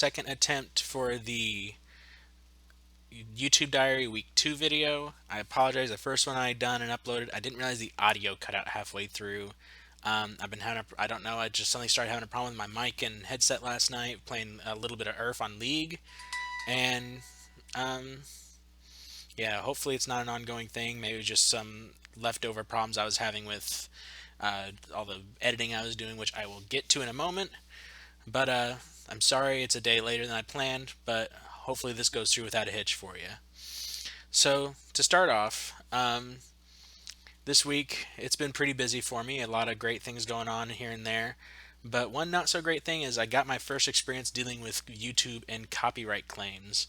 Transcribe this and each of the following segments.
second attempt for the YouTube Diary Week 2 video. I apologize. The first one I done and uploaded, I didn't realize the audio cut out halfway through. I've been having I don't know, I just suddenly started having a problem with my mic and headset last night, playing a little bit of Earth on League. And um, yeah, hopefully it's not an ongoing thing. Maybe just some leftover problems I was having with all the editing I was doing, which I will get to in a moment. But I'm sorry it's a day later than I planned, but hopefully this goes through without a hitch for you. So, to start off, this week it's been pretty busy for me. A lot of great things going on here and there. But one not so great thing is I got my first experience dealing with YouTube and copyright claims.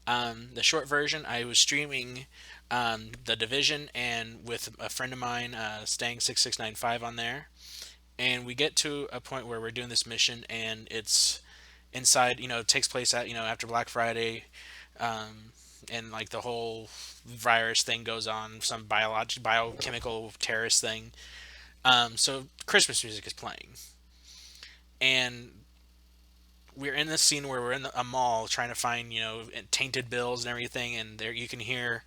The short version, I was streaming The Division and with a friend of mine, Stang6695 on there. And we get to a point where we're doing this mission and it's inside, it takes place at, after Black Friday. And like the whole virus thing goes on, some biochemical terrorist thing. So Christmas music is playing, and we're in this scene where we're in a mall trying to find tainted bills and everything, and there you can hear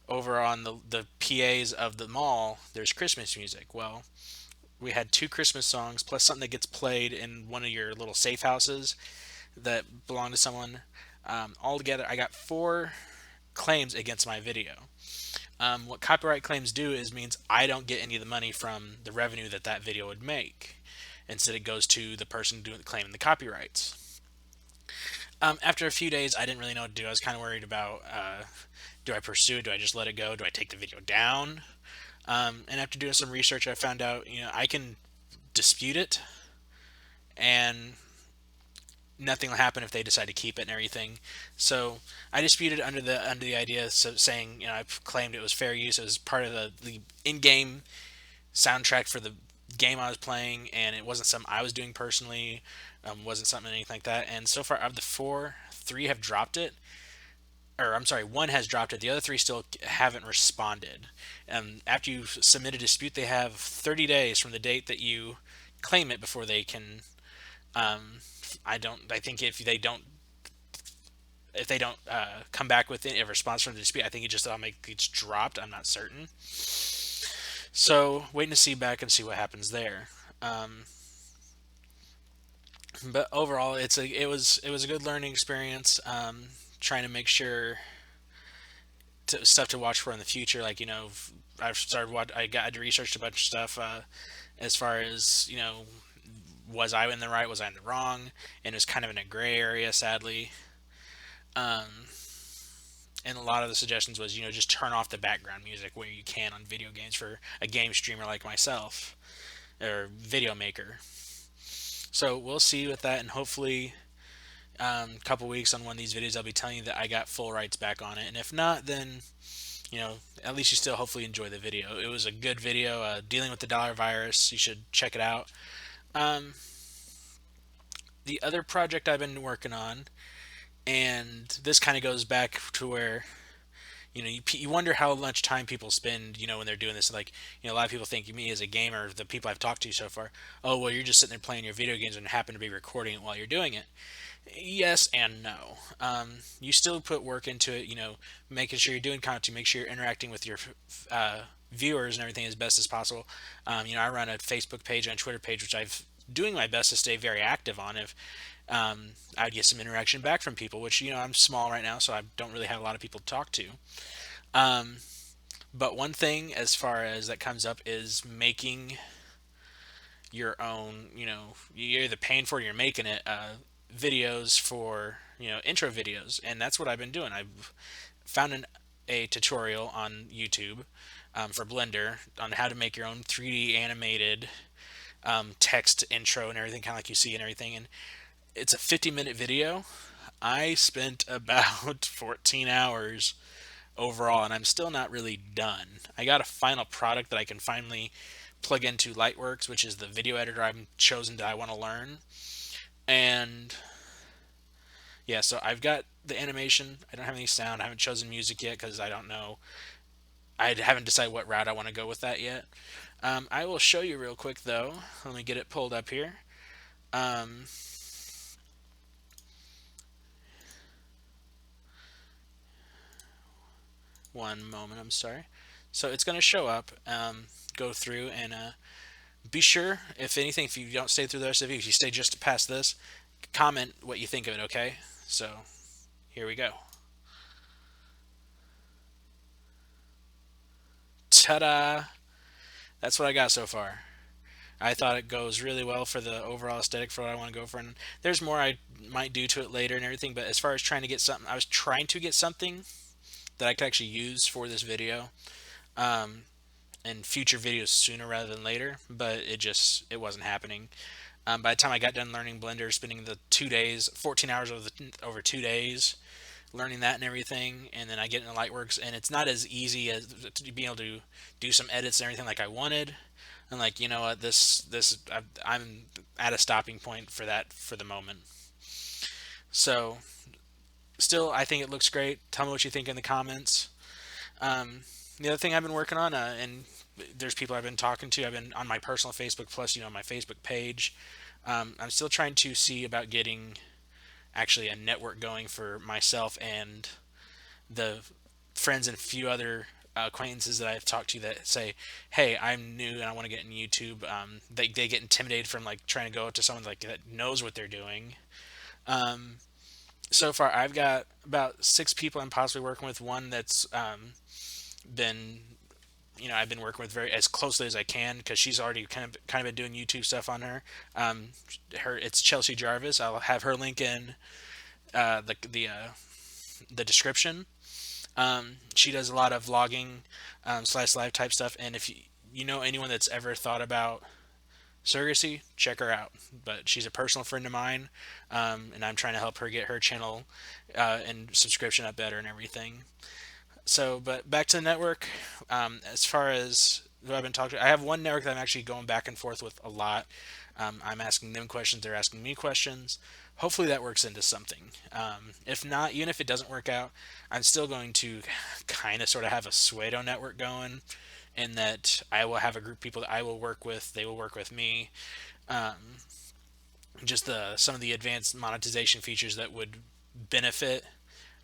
over on the PAs of the mall there's Christmas music. Well, we had two Christmas songs plus something that gets played in one of your little safe houses that belong to someone. Altogether, I got four claims against my video. What copyright claims do is means I don't get any of the money from the revenue that video would make. Instead, it goes to the person claiming the copyrights. After a few days, I didn't really know what to do. I was kind of worried about do I pursue it? Do I just let it go? Do I take the video down? And after doing some research, I found out I can dispute it, and nothing will happen if they decide to keep it and everything. So I disputed under the idea, so saying I claimed it was fair use. It was part of the in-game soundtrack for the game I was playing, and it wasn't something I was doing personally. Wasn't something anything like that. And so far, of the four, three have dropped it. Or I'm sorry, one has dropped it. The other three still haven't responded. After you submit a dispute, they have 30 days from the date that you claim it before they can. Um, I don't. I think if they don't come back with a response from the dispute, I think it just automatically gets dropped. I'm not certain. So waiting to see back and see what happens there. Um, but overall, it was a good learning experience. Trying to make sure stuff to watch for in the future. Like I've started what I got researched a bunch of stuff as far as was I in the right, was I in the wrong, and it was kind of in a gray area, sadly. Um, and a lot of the suggestions was just turn off the background music where you can on video games for a game streamer like myself or video maker. So we'll see with that, and hopefully a couple weeks on one of these videos I'll be telling you that I got full rights back on it, and if not, then at least you still hopefully enjoy the video. It was a good video dealing with the dollar virus. You should check it out. Um, the other project I've been working on, and this kind of goes back to where you wonder how much time people spend when they're doing this. Like a lot of people think me as a gamer, the people I've talked to so far, oh well, you're just sitting there playing your video games and happen to be recording it while you're doing it. Yes and no. You still put work into it, making sure you're doing content, make sure you're interacting with your viewers and everything as best as possible. I run a Facebook page and a Twitter page, which I've doing my best to stay very active on. If I would get some interaction back from people, which I'm small right now, so I don't really have a lot of people to talk to. Um, but one thing as far as that comes up is making your own. You're either paying for it or you're making it. Videos for intro videos, and that's what I've been doing. I've found a tutorial on YouTube for Blender on how to make your own 3D animated text intro and everything, kind of like you see and everything. And it's a 50-minute video. I spent about 14 hours overall, and I'm still not really done. I got a final product that I can finally plug into Lightworks, which is the video editor I've chosen that I want to learn. And yeah, so I've got the animation. I don't have any sound. I haven't chosen music yet because I don't know. I haven't decided what route I want to go with that yet. I will show you real quick though. Let me get it pulled up here. Um, One moment, I'm sorry. So it's going to show up. Go through and be sure, if anything, if you don't stay through the rest of it, if you stay just past this, comment what you think of it, okay? So here we go. Ta-da! That's what I got so far. I thought it goes really well for the overall aesthetic for what I want to go for. And there's more I might do to it later and everything. But as far as trying to get something, I was trying to get something that I could actually use for this video, um, and future videos sooner rather than later. But it wasn't happening. By the time I got done learning Blender, spending the 2 days, 14 hours over 2 days, learning that and everything, and then I get into Lightworks, and it's not as easy as to be able to do some edits and everything like I wanted. And like, you know what, I'm at a stopping point for that for the moment. So still, I think it looks great. Tell me what you think in the comments. Um, the other thing I've been working on, and there's people I've been talking to. I've been on my personal Facebook plus, my Facebook page. I'm still trying to see about getting actually a network going for myself and the friends and a few other acquaintances that I've talked to that say, "Hey, I'm new and I want to get in YouTube." They get intimidated from like trying to go to someone like that knows what they're doing. Um, so far, I've got about 6 people I'm possibly working with. One that's been I've been working with very as closely as I can because she's already kind of been doing YouTube stuff on her. Her It's Chelsea Jarvis. I'll have her link in the description. She does a lot of vlogging slash live type stuff, and if you know anyone that's ever thought about surrogacy, check her out. But she's a personal friend of mine, and I'm trying to help her get her channel and subscription up better and everything. So, but back to the network. As far as who I've been talking to, I have one network that I'm actually going back and forth with a lot. I'm asking them questions, they're asking me questions. Hopefully that works into something. If not, even if it doesn't work out, I'm still going to kind of sort of have a pseudo network going, in that I will have a group of people that I will work with, they will work with me. Um, just some of the advanced monetization features that would benefit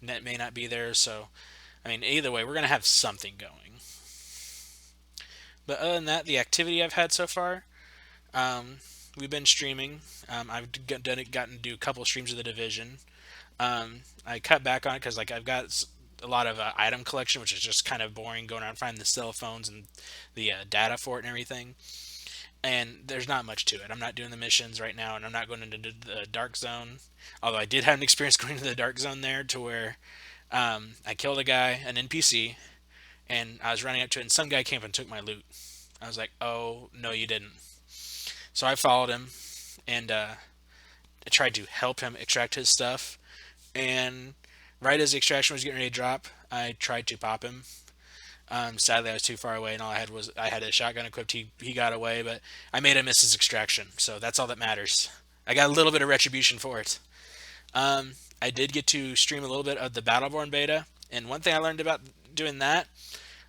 net may not be there. So, I mean, either way, we're going to have something going. But other than that, the activity I've had so far, um, we've been streaming. Gotten to do a couple streams of the Division. I cut back on it because like I've got a lot of item collection, which is just kind of boring, going around finding the cell phones and the data for it and everything. And there's not much to it. I'm not doing the missions right now, and I'm not going into the dark zone. Although I did have an experience going to the dark zone there, to where I killed a guy, an NPC, and I was running up to it, and some guy came up and took my loot. I was like, "Oh no, you didn't." So I followed him and I tried to help him extract his stuff. And right as the extraction was getting ready to drop, I tried to pop him. Sadly, I was too far away, and I had a shotgun equipped. He got away, but I made him miss his extraction, so that's all that matters. I got a little bit of retribution for it. I did get to stream a little bit of the Battleborn beta, and one thing I learned about doing that,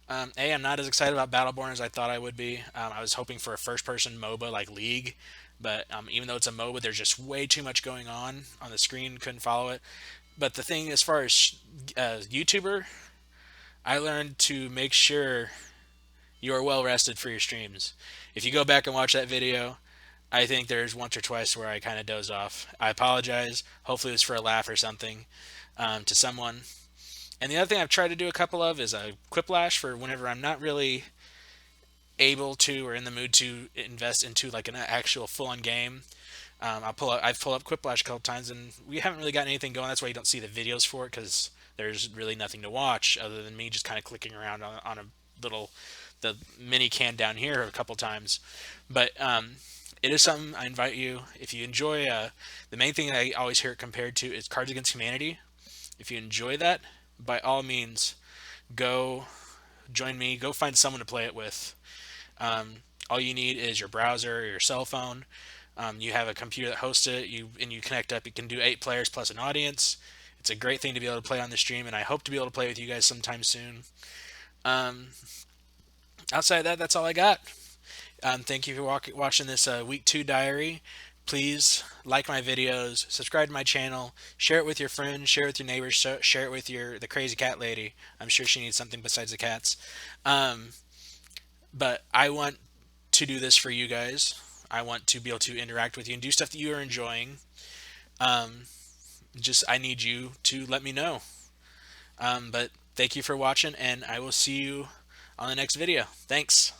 I'm not as excited about Battleborn as I thought I would be. I was hoping for a first-person MOBA like League, but even though it's a MOBA, there's just way too much going on the screen. Couldn't follow it. But the thing, as far as YouTuber, I learned to make sure you are well rested for your streams. If you go back and watch that video, I think there's once or twice where I kind of dozed off. I apologize. Hopefully it was for a laugh or something to someone. And the other thing I've tried to do a couple of is a quiplash for whenever I'm not really able to or in the mood to invest into like an actual full-on game. I've pulled up Quiplash a couple times, and we haven't really gotten anything going. That's why you don't see the videos for it, because there's really nothing to watch other than me just kind of clicking around on a little the mini can down here a couple times. But it is something I invite you, if you enjoy. The main thing I always hear it compared to is Cards Against Humanity. If you enjoy that, by all means, go join me. Go find someone to play it with. All you need is your browser or your cell phone. You have a computer that hosts it. You connect up. You can do 8 players plus an audience. It's a great thing to be able to play on the stream, and I hope to be able to play with you guys sometime soon. Um, Outside of that, that's all I got. Thank you for watching this week 2 diary. please like my videos, subscribe to my channel, share it with your friends, share it with your neighbors, share it with the crazy cat lady. I'm sure she needs something besides the cats. Um, but I want to do this for you guys. I want to be able to interact with you and do stuff that you are enjoying. Um, just I need you to let me know. But thank you for watching, and I will see you on the next video. Thanks.